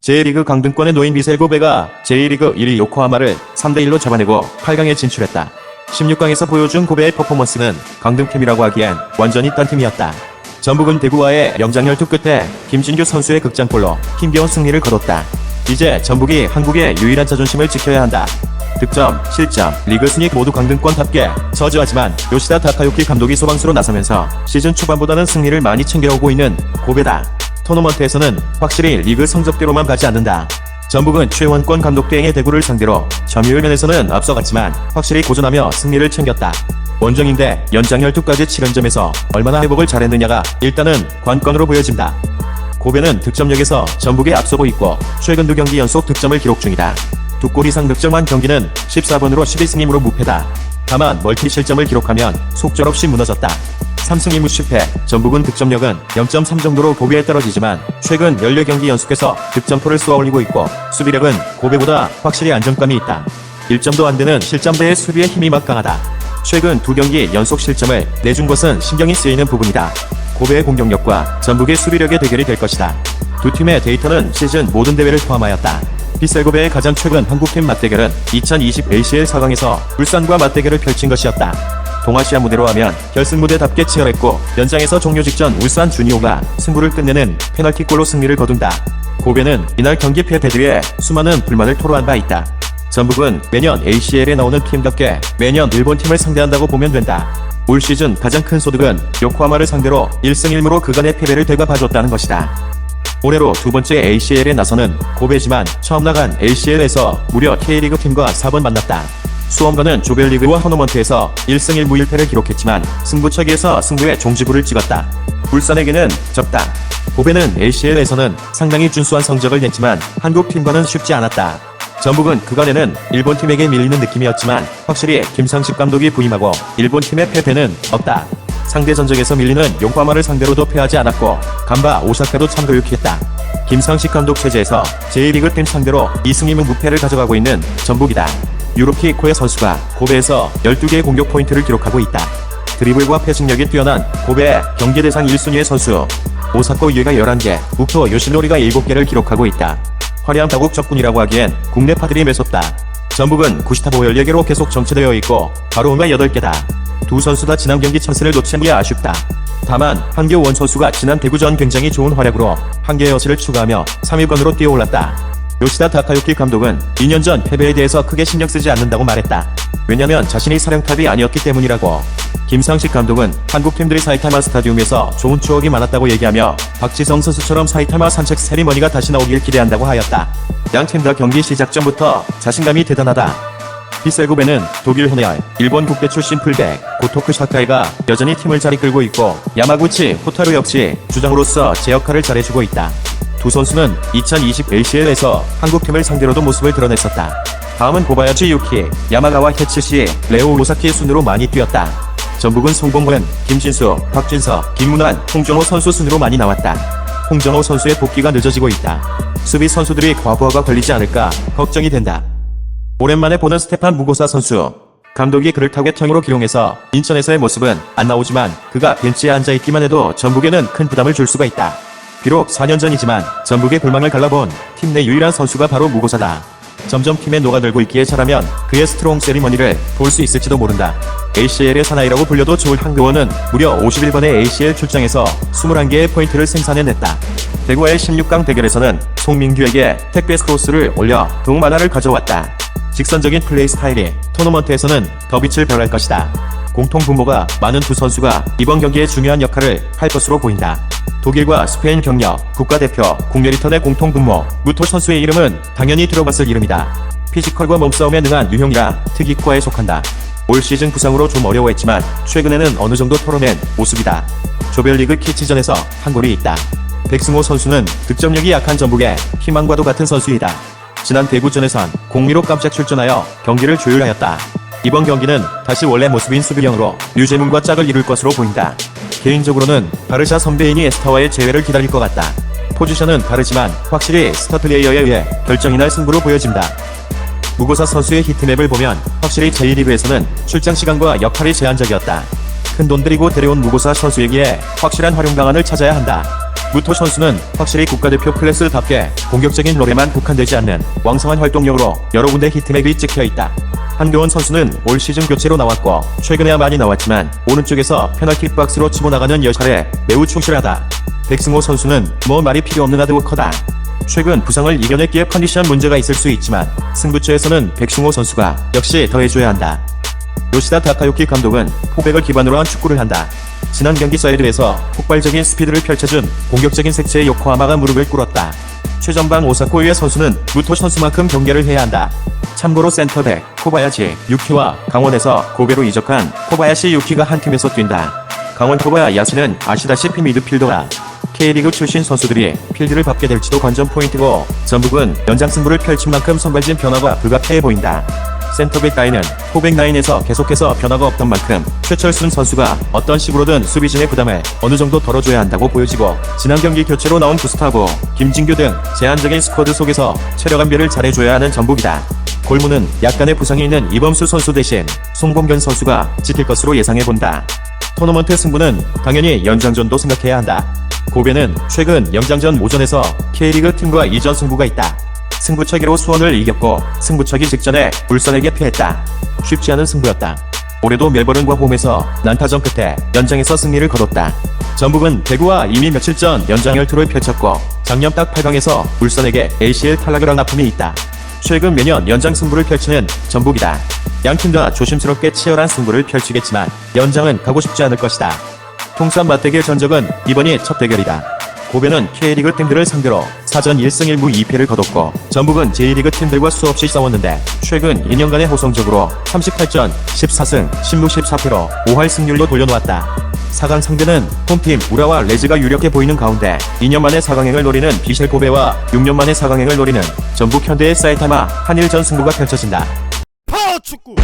J리그 강등권에 놓인 비셀고베가 J리그 1위 요코하마를 3대1로 잡아내고 8강에 진출했다. 16강에서 보여준 고베의 퍼포먼스는 강등팀이라고 하기엔 완전히 딴 팀이었다. 전북은 대구와의 영장열투 끝에 김진규 선수의 극장골로 힘겨운 승리를 거뒀다. 이제 전북이 한국의 유일한 자존심을 지켜야 한다. 득점, 실점, 리그 순위 모두 강등권답게 저조하지만 요시다 다카유키 감독이 소방수로 나서면서 시즌 초반보다는 승리를 많이 챙겨오고 있는 고베다. 토너먼트에서는 확실히 리그 성적대로만 가지 않는다. 전북은 최원권 감독 대행의 대구를 상대로 점유율 면에서는 앞서갔지만 확실히 고전하며 승리를 챙겼다. 원정인데 연장열투까지 치른 점에서 얼마나 회복을 잘했느냐가 일단은 관건으로 보여진다. 고베는 득점력에서 전북에 앞서고 있고 최근 2경기 연속 득점을 기록 중이다. 2골 이상 득점한 경기는 14번으로 11승1무로 무패다. 다만 멀티 실점을 기록하면 속절없이 무너졌다. 3승 2무 10패, 전북은 득점력은 0.3 정도로 고베에 떨어지지만 최근 14경기 연속해서 득점포를 쏘아올리고 있고 수비력은 고베보다 확실히 안정감이 있다. 1점도 안 되는 실점대의 수비의 힘이 막강하다. 최근 2경기 연속 실점을 내준 것은 신경이 쓰이는 부분이다. 고베의 공격력과 전북의 수비력의 대결이 될 것이다. 두 팀의 데이터는 시즌 모든 대회를 포함하였다. 빗셀고베의 가장 최근 한국팀 맞대결은 2020 ACL 4강에서 울산과 맞대결을 펼친 것이었다. 동아시아 무대로 하면 결승 무대답게 치열했고 연장에서 종료 직전 울산 주니오가 승부를 끝내는 페널티골로 승리를 거둔다. 고베는 이날 경기 패배 뒤에 수많은 불만을 토로한 바 있다. 전북은 매년 ACL에 나오는 팀답게 매년 일본팀을 상대한다고 보면 된다. 올 시즌 가장 큰 소득은 요코하마를 상대로 1승 1무로 그간의 패배를 되갚아줬다는 것이다. 올해로 두 번째 ACL에 나서는 고베지만 처음 나간 ACL에서 무려 K리그 팀과 4번 만났다. 수험가는 조별리그와 토너먼트에서 1승 1무 1패를 기록했지만 승부처기에서 승부의 종지부를 찍었다. 울산에게는 졌다. 고베는 ACL에서는 상당히 준수한 성적을 냈지만 한국팀과는 쉽지 않았다. 전북은 그간에는 일본팀에게 밀리는 느낌이었지만 확실히 김상식 감독이 부임하고 일본팀의 패배는 없다. 상대 전적에서 밀리는 요코하마를 상대로도 패하지 않았고 간바 오사카도 참도 유쾌했다. 김상식 감독 체제에서 J리그 팀 상대로 2승 2무 무패를 가져가고 있는 전북이다. 유로키 코의 선수가 고베에서 12개의 공격 포인트를 기록하고 있다. 드리블과 패싱력이 뛰어난 고베의 경기 대상 1순위의 선수. 오사카 유에가 11개, 우토 요시노리가 7개를 기록하고 있다. 화려한 다국 적군이라고 하기엔 국내파들이 매섭다. 전북은 구시타보 14개로 계속 정체되어 있고 바로우가 8개다. 두 선수 다 지난 경기 찬스를 놓친 게 아쉽다. 다만 한교원 선수가 지난 대구전 굉장히 좋은 활약으로 한 개의 어시를 추가하며 3위권으로 뛰어올랐다. 요시다 다카유키 감독은 2년 전 패배에 대해서 크게 신경 쓰지 않는다고 말했다. 왜냐면 자신이 사령탑이 아니었기 때문이라고. 김상식 감독은 한국팀들이 사이타마 스타디움에서 좋은 추억이 많았다고 얘기하며 박지성 선수처럼 사이타마 산책 세리머니가 다시 나오길 기대한다고 하였다. 양팀 다 경기 시작 전부터 자신감이 대단하다. 빗셀고베는 독일 현해알, 일본 국대 출신 풀백 고토크 사카이가 여전히 팀을 잘 이끌고 있고 야마구치 호타루 역시 주장으로서 제 역할을 잘해주고 있다. 두 선수는 2020 ACL에서 한국팀을 상대로도 모습을 드러냈었다. 다음은 고바야치 유키, 야마가와 헤츠시, 레오 오사키 순으로 많이 뛰었다. 전북은 송봉근, 김진수, 박진석, 김문환, 홍정호 선수 순으로 많이 나왔다. 홍정호 선수의 복귀가 늦어지고 있다. 수비 선수들이 과부하가 걸리지 않을까 걱정이 된다. 오랜만에 보는 스테판 무고사 선수. 감독이 그를 타겟형으로 기용해서 인천에서의 모습은 안 나오지만 그가 벤치에 앉아있기만 해도 전북에는 큰 부담을 줄 수가 있다. 비록 4년 전이지만 전북의 불망을 갈라본 팀 내 유일한 선수가 바로 무고사다. 점점 팀에 녹아들고 있기에 잘하면 그의 스트롱 세리머니를 볼 수 있을지도 모른다. ACL의 사나이라고 불려도 좋을 한교원은 무려 51번의 ACL 출장에서 21개의 포인트를 생산해냈다. 대구와의 16강 대결에서는 송민규에게 택배 크로스를 올려 동 만화를 가져왔다. 직선적인 플레이 스타일이 토너먼트에서는 더 빛을 발할 것이다. 공통 분모가 많은 두 선수가 이번 경기에 중요한 역할을 할 것으로 보인다. 독일과 스페인 경력, 국가대표, 국내리턴의 공통 분모, 무토 선수의 이름은 당연히 들어봤을 이름이다. 피지컬과 몸싸움에 능한 유형이라 특이과에 속한다. 올 시즌 부상으로 좀 어려워했지만 최근에는 어느 정도 털어낸 모습이다. 조별리그 키치전에서 한 골이 있다. 백승호 선수는 득점력이 약한 전북의 희망과도 같은 선수이다. 지난 대구전에선 공미로 깜짝 출전하여 경기를 조율하였다. 이번 경기는 다시 원래 모습인 수비형으로 류재문과 짝을 이룰 것으로 보인다. 개인적으로는 바르샤 선배인 이에스타와의 재회를 기다릴 것 같다. 포지션은 다르지만 확실히 스타 플레이어에 의해 결정이 날 승부로 보여진다. 무고사 선수의 히트맵을 보면 확실히 J리그에서는 출장 시간과 역할이 제한적이었다. 큰 돈 들이고 데려온 무고사 선수에게 확실한 활용 방안을 찾아야 한다. 무토 선수는 확실히 국가대표 클래스답게 공격적인 롤에만 국한되지 않는 왕성한 활동력으로 여러 군데 히트맥이 찍혀있다. 한교원 선수는 올 시즌 교체로 나왔고 최근에야 많이 나왔지만 오른쪽에서 페널티 박스로 치고 나가는 역할에 매우 충실하다. 백승호 선수는 뭐 말이 필요 없는 하드워커다. 최근 부상을 이겨냈기에 컨디션 문제가 있을 수 있지만 승부처에서는 백승호 선수가 역시 더해줘야 한다. 요시다 다카유키 감독은 포백을 기반으로 한 축구를 한다. 지난 경기 사이드에서 폭발적인 스피드를 펼쳐준 공격적인 색채의 요코하마가 무릎을 꿇었다. 최전방 오사코유의 선수는 무토 선수만큼 경계를 해야 한다. 참고로 센터백 코바야시 유키와 강원에서 고베로 이적한 코바야시 유키가 한 팀에서 뛴다. 강원 코바야시는 아시다시피 미드필더라. K리그 출신 선수들이 필드를 밟게 될지도 관전 포인트고 전북은 연장 승부를 펼친 만큼 선발진 변화가 불가피해 보인다. 센터백 라인은 포백 라인에서 계속해서 변화가 없던 만큼 최철순 선수가 어떤 식으로든 수비진의 부담을 어느 정도 덜어줘야 한다고 보여지고 지난 경기 교체로 나온 구스타보, 김진규 등 제한적인 스쿼드 속에서 체력 안배를 잘해줘야 하는 전북이다. 골무는 약간의 부상이 있는 이범수 선수 대신 송범견 선수가 지킬 것으로 예상해본다. 토너먼트 승부는 당연히 연장전도 생각해야 한다. 고베는 최근 연장전 모전에서 K리그 팀과 이전 승부가 있다. 승부차기로 수원을 이겼고 승부차기 직전에 울산에게 패했다. 쉽지 않은 승부였다. 올해도 멜버른과 홈에서 난타전 끝에 연장에서 승리를 거뒀다. 전북은 대구와 이미 며칠 전 연장 혈투를 펼쳤고 작년 딱 8강에서 울산에게 ACL 탈락을 한 아픔이 있다. 최근 매년 연장 승부를 펼치는 전북이다. 양팀 다 조심스럽게 치열한 승부를 펼치겠지만 연장은 가고 싶지 않을 것이다. 통산 맞대결 전적은 이번이 첫 대결이다. 고베는 K리그 팀들을 상대로 사전 1승 1무 2패를 거뒀고 전북은 J리그 팀들과 수없이 싸웠는데 최근 2년간의 호성적으로 38전 14승 10무 14패로 5할 승률로 돌려놓았다. 4강 상대는 홈팀 우라와 레즈가 유력해 보이는 가운데 2년 만에 4강행을 노리는 비셀 고베와 6년 만에 4강행을 노리는 전북 현대의 사이타마 한일전 승부가 펼쳐진다. 파워축구